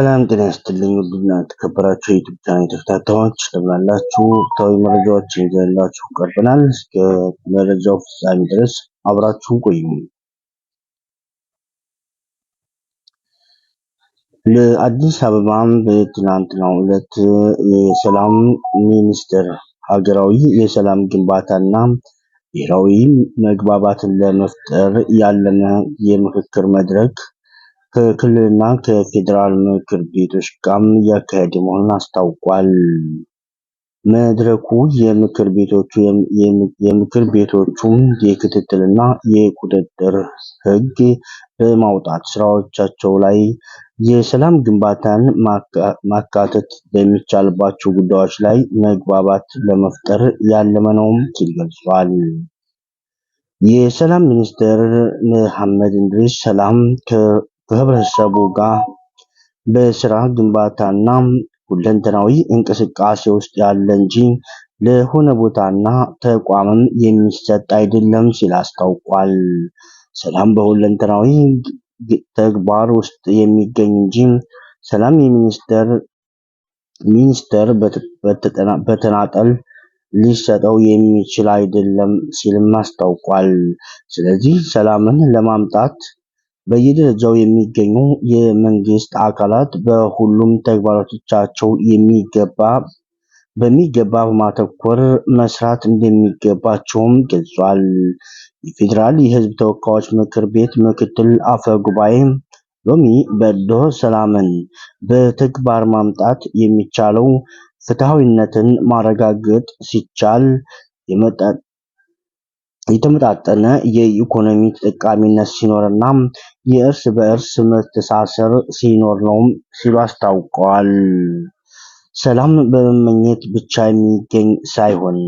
ሰላም ጤና ይስጥልኝ ውድና የተከበራችሁ የዩቲዩብ ቻናል ተከታታዮች እንደምን አላችሁ? ወቅታዊ መረጃዎችን ይዘንላችሁ ቀርበናል። እስከ መረጃው ፍጻሜ ድረስ አብራችሁን ቆዩ። ለአዲስ አበባም በትናንትናው ዕለት የሰላም ሚኒስቴር ሀገራዊ የሰላም ግንባታና ብሔራዊ መግባባትን ለመፍጠር ያለመ የምክክር መድረክ ከክልልና ከፌዴራል ምክር ቤቶች ጋር እያካሄደ መሆኑን አስታውቋል። መድረኩ የምክር ቤቶቹም የክትትልና የቁጥጥር ሕግ በማውጣት ስራዎቻቸው ላይ የሰላም ግንባታን ማካተት በሚቻልባቸው ጉዳዮች ላይ መግባባት ለመፍጠር ያለመ ነው ሲል ገልጿል። የሰላም ሚኒስትር መሐመድ እንድሪስ ሰላም ከህብረተሰቡ ጋር በስራ ግንባታና ሁለንተናዊ እንቅስቃሴ ውስጥ ያለ እንጂ ለሆነ ቦታና ተቋምም የሚሰጥ አይደለም ሲል አስታውቋል። ሰላም በሁለንተናዊ ተግባር ውስጥ የሚገኝ እንጂ ሰላም ሚኒስቴር በተናጠል ሊሰጠው የሚችል አይደለም ሲልም አስታውቋል። ስለዚህ ሰላምን ለማምጣት በየደረጃው የሚገኙ የመንግስት አካላት በሁሉም ተግባራቶቻቸው በሚገባ በማተኮር መስራት እንደሚገባቸውም ገልጿል። የፌዴራል የህዝብ ተወካዮች ምክር ቤት ምክትል አፈ ጉባኤ ሎሚ በዶ ሰላምን በተግባር ማምጣት የሚቻለው ፍትሐዊነትን ማረጋገጥ ሲቻል የተመጣጠነ የኢኮኖሚ ተጠቃሚነት ሲኖርና የእርስ በእርስ መተሳሰር ሲኖር ነው ሲሉ አስታውቀዋል። ሰላም በመመኘት ብቻ የሚገኝ ሳይሆን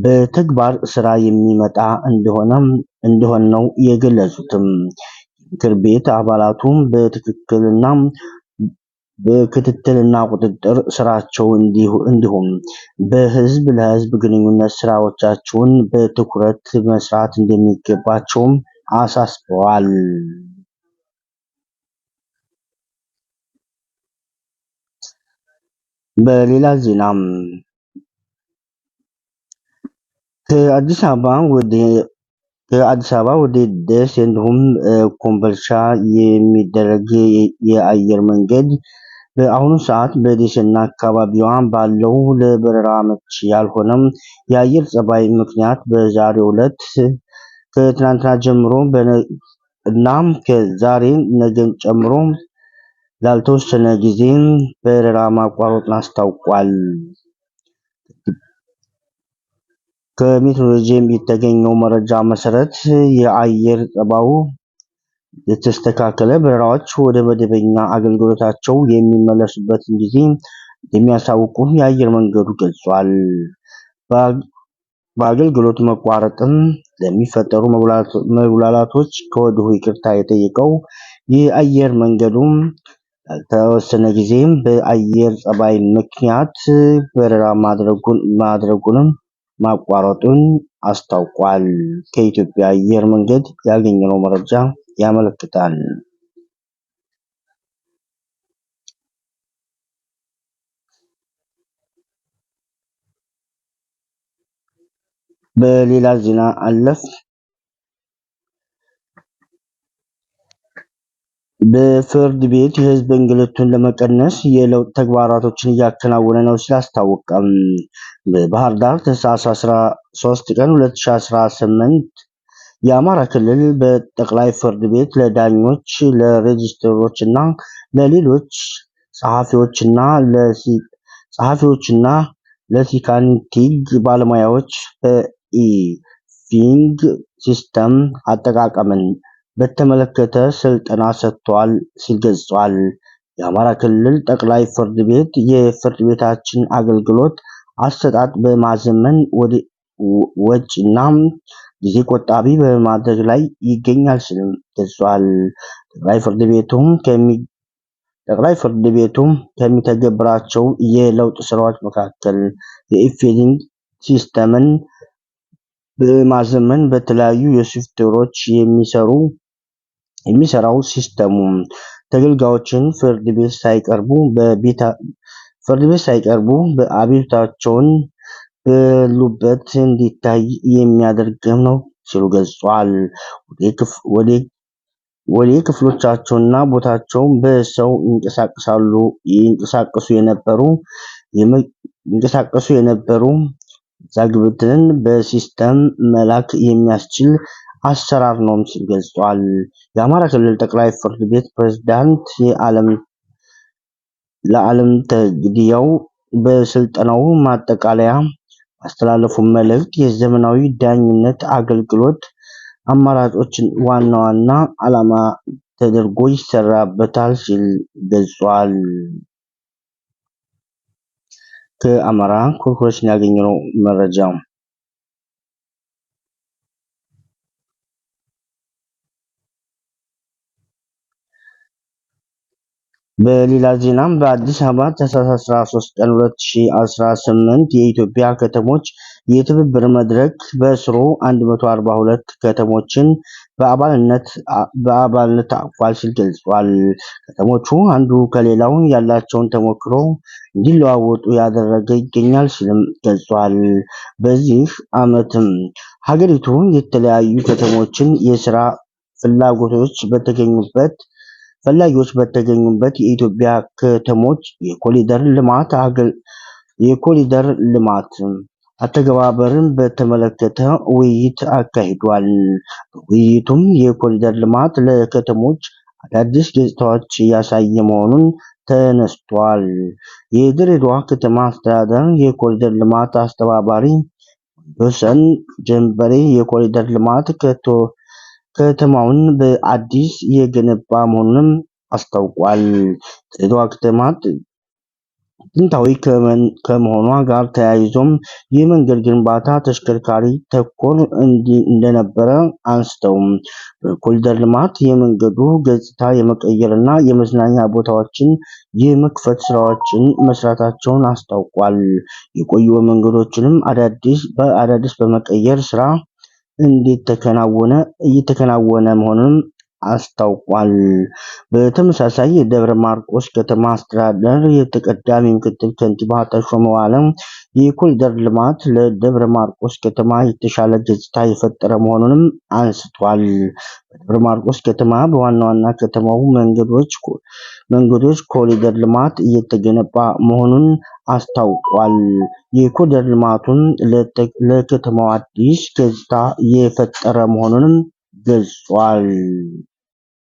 በተግባር ስራ የሚመጣ እንደሆነ ነው የገለጹትም። ምክር ቤት አባላቱም በክትትልና ቁጥጥር ስራቸው እንዲሁም በህዝብ ለህዝብ ግንኙነት ስራዎቻቸውን በትኩረት መስራት እንደሚገባቸውም አሳስበዋል። በሌላ ዜናም ከአዲስ አበባ ወደ ደሴ እንዲሁም ኮምቦልቻ የሚደረግ የአየር መንገድ በአሁኑ ሰዓት በደሴና አካባቢዋ ባለው ለበረራ አመቺ ያልሆነም የአየር ጸባይ ምክንያት በዛሬው ዕለት ከትናንትና ጀምሮ እናም ከዛሬ ነገን ጨምሮ ላልተወሰነ ጊዜ በረራ ማቋረጡን አስታውቋል። ከሜትሮሎጂ የተገኘው መረጃ መሰረት የአየር ጸባዩ የተስተካከለ በረራዎች ወደ መደበኛ አገልግሎታቸው የሚመለሱበትን ጊዜ እንደሚያሳውቁ የአየር መንገዱ ገልጿል። በአገልግሎት መቋረጥም ለሚፈጠሩ መጉላላቶች ከወዲሁ ይቅርታ የጠየቀው የአየር መንገዱም ላልተወሰነ ጊዜም በአየር ጸባይ ምክንያት በረራ ማድረጉንም ማቋረጡን አስታውቋል። ከኢትዮጵያ አየር መንገድ ያገኘነው መረጃ ያመለክታል። በሌላ ዜና በፍርድ ቤት የህዝብ እንግልቱን ለመቀነስ የለውጥ ተግባራቶችን እያከናወነ ነው ሲል አስታወቀም። በባህር ዳር ታኅሳስ 13 ቀን 2018 የአማራ ክልል በጠቅላይ ፍርድ ቤት ለዳኞች፣ ለሬጅስትሮችና ለሌሎች ጸሐፊዎችና ለሲካንቲግ ባለሙያዎች በኢፊንግ ሲስተም አጠቃቀምን በተመለከተ ስልጠና ሰጥቷል ሲል ገልጿል። የአማራ ክልል ጠቅላይ ፍርድ ቤት የፍርድ ቤታችን አገልግሎት አሰጣጥ በማዘመን ወጪና ጊዜ ቆጣቢ በማድረግ ላይ ይገኛል ሲል ገልጿል። ጠቅላይ ፍርድ ቤቱም ከሚተገብራቸው የለውጥ ስራዎች መካከል የኢፊንግ ሲስተምን በማዘመን በተለያዩ የሶፍትዌሮች የሚሰራው ሲስተሙ ተገልጋዮችን ፍርድ ቤት ሳይቀርቡ በአቤቱታቸውን ባሉበት እንዲታይ የሚያደርግም ነው ሲሉ ገልጸዋል። ወደ ክፍሎቻቸውና ቦታቸው በሰው ይንቀሳቀሱ የነበሩ መዛግብትን በሲስተም መላክ የሚያስችል አሰራር ነው ሲሉ ገልጸዋል። የአማራ ክልል ጠቅላይ ፍርድ ቤት ፕሬዝዳንት ለዓለምተ ግድያው በስልጠናው ማጠቃለያ ባስተላለፉት መልእክት የዘመናዊ ዳኝነት አገልግሎት አማራጮችን ዋና ዓላማ ተደርጎ ይሰራበታል ሲል ገልጿል። ከአማራ ኮርፖሬሽን ያገኘነው መረጃ። በሌላ ዜናም በአዲስ አበባ ታኅሳስ 13 ቀን 2018 የኢትዮጵያ ከተሞች የትብብር መድረክ በስሩ 142 ከተሞችን በአባልነት አቅፏል ሲል ገልጿል። ከተሞቹ አንዱ ከሌላው ያላቸውን ተሞክሮ እንዲለዋወጡ ያደረገ ይገኛል ሲልም ገልጿል። በዚህ ዓመትም ሀገሪቱ የተለያዩ ከተሞችን የስራ ፈላጊዎች በተገኙበት የኢትዮጵያ ከተሞች የኮሪደር ልማት አተገባበርን በተመለከተ ውይይት አካሂዷል። በውይይቱም የኮሪደር ልማት ለከተሞች አዳዲስ ገጽታዎች ያሳየ መሆኑን ተነስቷል። የድሬዳዋ ከተማ አስተዳደር የኮሪደር ልማት አስተባባሪ ወንዶሰን ጀንበሬ የኮሪደር ልማት ከተማውን በአዲስ የገነባ መሆኑንም አስታውቋል። ድሬዳዋ ከተማ ጥንታዊ ከመሆኗ ጋር ተያይዞም የመንገድ ግንባታ ተሽከርካሪ ተኮር እንደነበረ አንስተው በኮሪደር ልማት የመንገዱ ገጽታ የመቀየርና የመዝናኛ ቦታዎችን የመክፈት ስራዎችን መስራታቸውን አስታውቋል። የቆዩ መንገዶችንም አዳዲስ በመቀየር ስራ እየተከናወነ መሆኑን አስታውቋል። በተመሳሳይ የደብረ ማርቆስ ከተማ አስተዳደር የተቀዳሚ ምክትል ከንቲባ ተሾመ ዋለም የኮሪደር ልማት ለደብረ ማርቆስ ከተማ የተሻለ ገጽታ የፈጠረ መሆኑንም አንስቷል። በደብረ ማርቆስ ከተማ በዋና ከተማው መንገዶች ኮሪደር ልማት እየተገነባ መሆኑን አስታውቋል። የኮሪደር ልማቱን ለከተማው አዲስ ገጽታ የፈጠረ መሆኑንም ገልጿል።